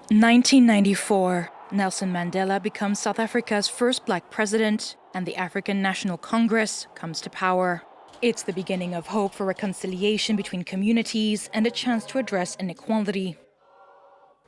1994. Nelson Mandela becomes South Africa's first black president, and the African National Congress comes to power. It's the beginning of hope for reconciliation between communities and a chance to address inequality.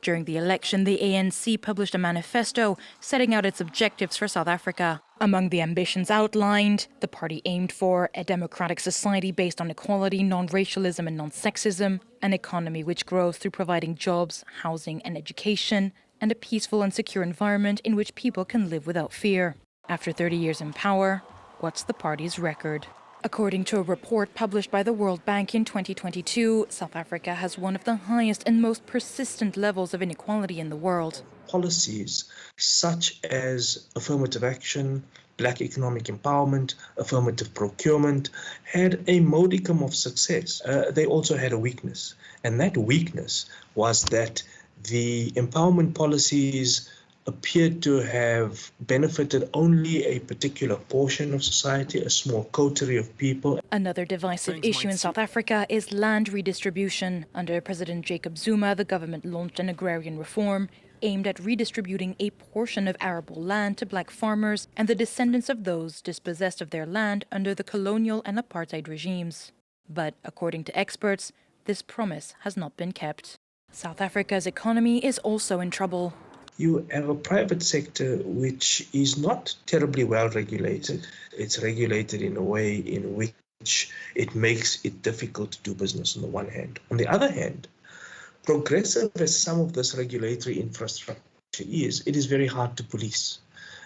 During the election, the ANC published a manifesto setting out its objectives for South Africa. Among the ambitions outlined, the party aimed for a democratic society based on equality, non-racialism and non-sexism, an economy which grows through providing jobs, housing and education, and a peaceful and secure environment in which people can live without fear. After 30 years in power, what's the party's record? According to a report published by the World Bank in 2022, South Africa has one of the highest and most persistent levels of inequality in the world. Policies such as affirmative action, black economic empowerment, affirmative procurement had a modicum of success. They also had a weakness, and that weakness was that the empowerment policies appeared to have benefited only a particular portion of society, a small coterie of people. Another divisive issue in South Africa is land redistribution. Under President Jacob Zuma, the government launched an agrarian reform aimed at redistributing a portion of arable land to black farmers and the descendants of those dispossessed of their land under the colonial and apartheid regimes. But according to experts, this promise has not been kept. South Africa's economy is also in trouble. You have a private sector which is not terribly well regulated. It's regulated in a way in which it makes it difficult to do business on the one hand. On the other hand, progressive as some of this regulatory infrastructure is, it is very hard to police.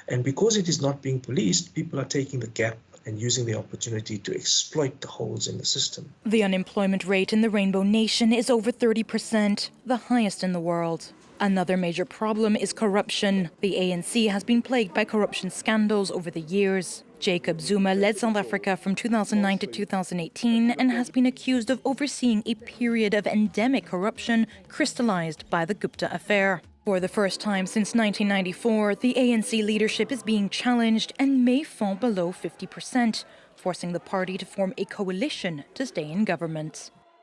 And because it is not being policed, people are taking the gap and using the opportunity to exploit the holes in the system. The unemployment rate in the Rainbow Nation is over 30%, the highest in the world. Another major problem is corruption. The ANC has been plagued by corruption scandals over the years. Jacob Zuma led South Africa from 2009 to 2018 and has been accused of overseeing a period of endemic corruption crystallized by the Gupta affair. For the first time since 1994, the ANC leadership is being challenged and may fall below 50%, forcing the party to form a coalition to stay in government.